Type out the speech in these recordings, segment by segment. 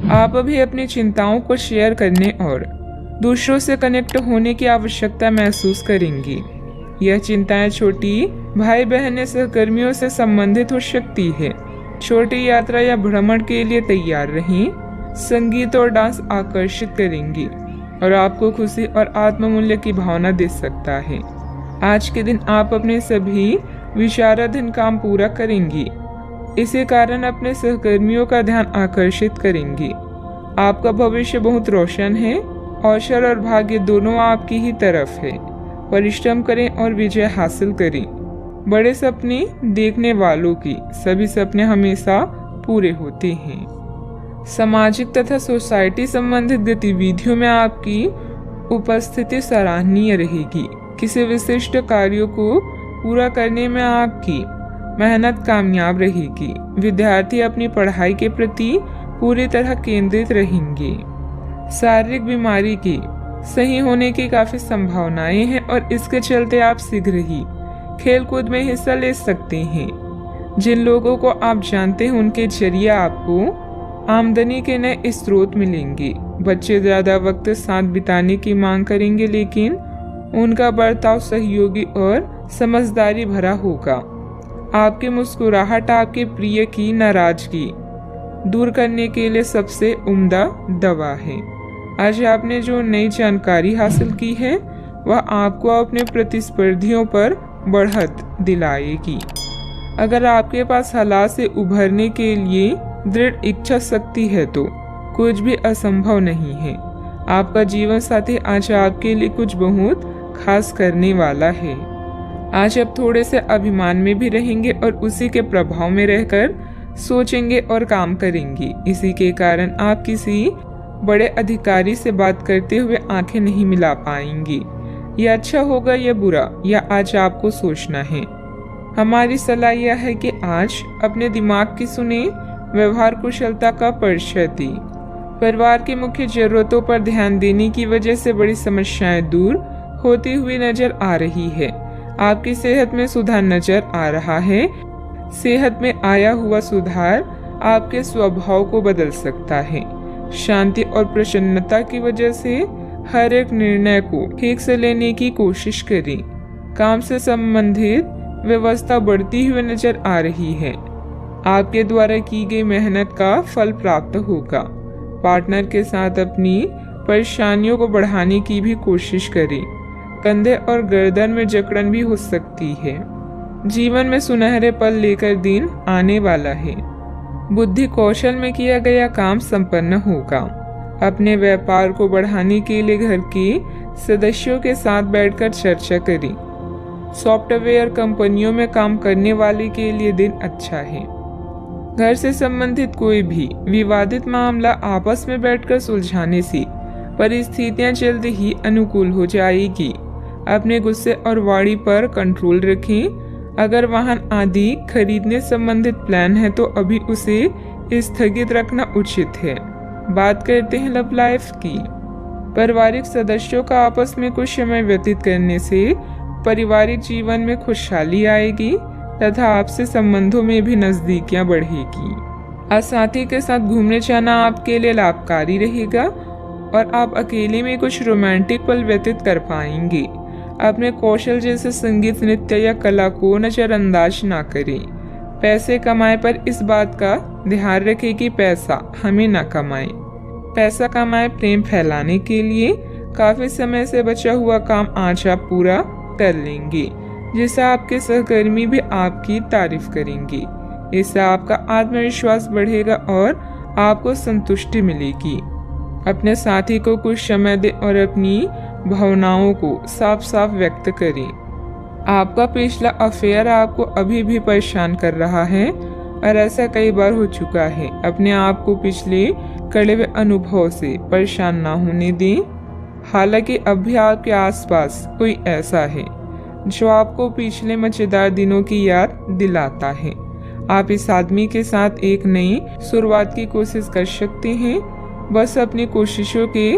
आप अभी अपनी चिंताओं को शेयर करने और दूसरों से कनेक्ट होने की आवश्यकता महसूस करेंगी। यह चिंताएं छोटी भाई बहन या सहकर्मियों से संबंधित हो सकती है। छोटी यात्रा या भ्रमण के लिए तैयार रहें। संगीत और डांस आकर्षित करेंगी और आपको खुशी और आत्ममूल्य की भावना दे सकता है। आज के दिन आप अपने सभी विचाराधीन काम पूरा करेंगी। इसी कारण अपने सहकर्मियों का ध्यान आकर्षित करेंगी। आपका भविष्य बहुत रोशन है। अवसर और भाग्य दोनों आपकी ही तरफ है। परिश्रम करें और विजय हासिल करें। बड़े सपने देखने वालों की सभी सपने हमेशा पूरे होते हैं। सामाजिक तथा सोसाइटी संबंधित गतिविधियों में आपकी उपस्थिति सराहनीय रहेगी। किसी विशिष्ट कार्यों को पूरा करने में आपकी मेहनत कामयाब रहेगी। विद्यार्थी अपनी पढ़ाई के प्रति पूरी तरह केंद्रित रहेंगे। शारीरिक बीमारी की सही होने की काफी संभावनाएं हैं और इसके चलते आप शीघ्र ही खेलकूद में हिस्सा ले सकते हैं। जिन लोगों को आप जानते हैं उनके जरिए आपको आमदनी के नए स्रोत मिलेंगे। बच्चे ज्यादा वक्त साथ बिताने की मांग करेंगे, लेकिन उनका बर्ताव सहयोगी और समझदारी भरा होगा। आपकी मुस्कुराहट आपके प्रिय की नाराजगी दूर करने के लिए सबसे उम्दा दवा है। आज आपने जो नई जानकारी हासिल की है वह आपको अपने प्रतिस्पर्धियों पर बढ़त दिलाएगी। अगर आपके पास हालात से उभरने के लिए दृढ़ इच्छा शक्ति है तो कुछ भी असंभव नहीं है। आपका जीवन साथी आज आपके लिए कुछ बहुत खास करने वाला है। आज आप थोड़े से अभिमान में भी रहेंगे और उसी के प्रभाव में रहकर सोचेंगे और काम करेंगे। इसी के कारण आप किसी बड़े अधिकारी से बात करते हुए आंखें नहीं मिला पाएंगे। यह अच्छा होगा या बुरा, यह आज आपको सोचना है। हमारी सलाह यह है कि आज अपने दिमाग की सुने, व्यवहार कुशलता का परिचय दी। परिवार की मुख्य जरूरतों पर ध्यान देने की वजह से बड़ी समस्याएं दूर होती हुई नजर आ रही है। आपकी सेहत में सुधार नजर आ रहा है। सेहत में आया हुआ सुधार आपके स्वभाव को बदल सकता है। शांति और प्रसन्नता की वजह से हर एक निर्णय को ठीक से लेने की कोशिश करें। काम से संबंधित व्यवस्था बढ़ती हुई नजर आ रही है। आपके द्वारा की गई मेहनत का फल प्राप्त होगा। पार्टनर के साथ अपनी परेशानियों को बढ़ाने की भी कोशिश करें। कंधे और गर्दन में जकड़न भी हो सकती है। जीवन में सुनहरे पल लेकर दिन आने वाला है। बुद्धि कौशल में किया गया काम संपन्न होगा। अपने व्यापार को बढ़ाने के लिए घर के सदस्यों के साथ बैठकर चर्चा करें। सॉफ्टवेयर कंपनियों में काम करने वाले के लिए दिन अच्छा है। घर से संबंधित कोई भी विवादित मामला आपस में बैठकर सुलझाने से परिस्थितियां जल्द ही अनुकूल हो जाएगी। अपने गुस्से और वाणी पर कंट्रोल रखें। अगर वाहन आदि खरीदने संबंधित प्लान है तो अभी उसे स्थगित रखना उचित है। बात करते हैं लव लाइफ की। पारिवारिक सदस्यों का आपस में कुछ समय व्यतीत करने से पारिवारिक जीवन में खुशहाली आएगी तथा आपसे संबंधों में भी नजदीकियां बढ़ेगी। आज साथी के साथ घूमने जाना आपके लिए लाभकारी रहेगा और आप अकेले में कुछ रोमांटिक पल व्यतीत कर पाएंगे। अपने कौशल जैसे संगीत, नृत्य या कला को नजरअंदाज ना करें। पैसे कमाए पर इस बात का ध्यान रखें कि पैसा हमें ना कमाए। पैसा कमाए प्रेम फैलाने के लिए काफी समय से बचा हुआ काम आज आप पूरा कर लेंगे, जिससे आपके सहकर्मी भी आपकी तारीफ करेंगे। इससे आपका आत्मविश्वास बढ़ेगा और आपको संतुष्टि मिलेगी। अपने साथी को कुछ समय दें और अपनी भावनाओं को साफ साफ व्यक्त करें। आपका पिछला अफेयर आपको अभी भी परेशान कर रहा है और ऐसा कई बार हो चुका है। अपने आप को पिछले कड़े हुए अनुभव से परेशान ना होने दें। हालांकि अब भी आपके आसपास कोई ऐसा है जो आपको पिछले मजेदार दिनों की याद दिलाता है। आप इस आदमी के साथ एक नई शुरुआत की कोशिश कर सकते हैं। बस अपनी कोशिशों के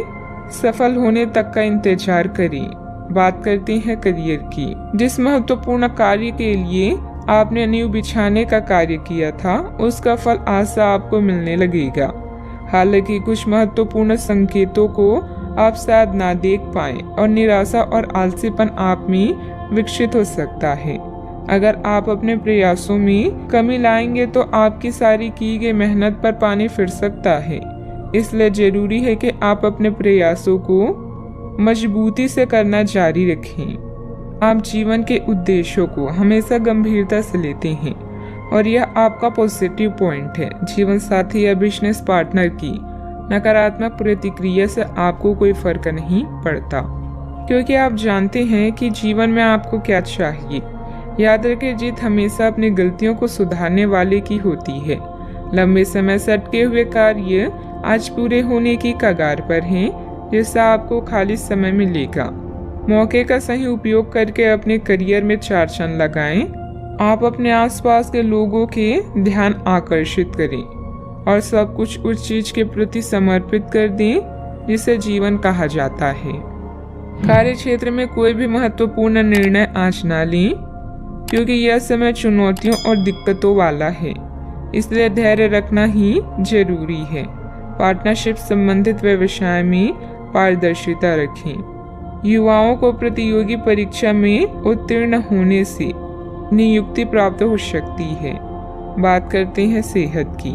सफल होने तक का इंतजार करें। बात करते हैं करियर की। जिस महत्वपूर्ण कार्य के लिए आपने नींव बिछाने का कार्य किया था उसका फल आज से आपको मिलने लगेगा। हालांकि कुछ महत्वपूर्ण संकेतों को आप शायद ना देख पाएं और निराशा और आलसीपन आप में विकसित हो सकता है। अगर आप अपने प्रयासों में कमी लाएंगे तो आपकी सारी की गई मेहनत पर पानी फिर सकता है। इसलिए जरूरी है कि आप अपने प्रयासों को मजबूती से करना जारी रखें। आप जीवन के उद्देश्यों को हमेशा गंभीरता से लेते हैं और यह आपका पॉजिटिव पॉइंट है। जीवन साथी या बिजनेस पार्टनर की नकारात्मक प्रतिक्रिया से आपको कोई फर्क नहीं पड़ता, क्योंकि आप जानते हैं कि जीवन में आपको क्या चाहिए। याद रखें, जीत हमेशा अपनी गलतियों को सुधारने वाले की होती है। लंबे समय से अटके हुए कार्य आज पूरे होने की कगार पर हैं, जिससे आपको खाली समय मिलेगा। मौके का सही उपयोग करके अपने करियर में 4 चांद लगाएं। आप अपने आसपास के लोगों के ध्यान आकर्षित करें और सब कुछ उस चीज के प्रति समर्पित कर दें जिसे जीवन कहा जाता है। कार्य क्षेत्र में कोई भी महत्वपूर्ण निर्णय आज ना लें, क्योंकि यह समय चुनौतियों और दिक्कतों वाला है, इसलिए धैर्य रखना ही जरूरी है। पार्टनरशिप संबंधित व्यवसाय में पारदर्शिता रखें। युवाओं को प्रतियोगी परीक्षा में उत्तीर्ण होने से नियुक्ति प्राप्त हो सकती है। बात करते हैं सेहत की।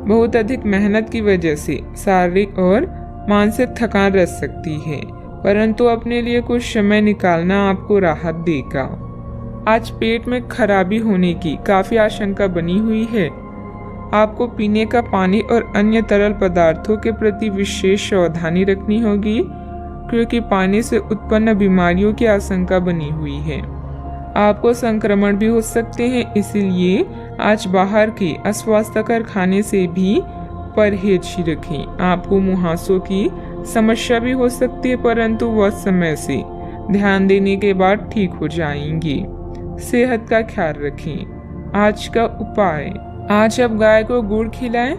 बहुत अधिक मेहनत की वजह से शारीरिक और मानसिक थकान रह सकती है, परंतु अपने लिए कुछ समय निकालना आपको राहत देगा। आज पेट में खराबी होने की काफी आशंका बनी हुई है। आपको पीने का पानी और अन्य तरल पदार्थों के प्रति विशेष सावधानी रखनी होगी, क्योंकि पानी से उत्पन्न बीमारियों की आशंका बनी हुई है। आपको संक्रमण भी हो सकते हैं, इसीलिए आज बाहर के अस्वास्थ्यकर खाने से भी परहेज ही रखें। आपको मुहासों की समस्या भी हो सकती है, परंतु वह समय से ध्यान देने के बाद ठीक हो जाएंगी। सेहत का ख्याल रखें। आज का उपाय, आज आप गाय को गुड़ खिलाएं।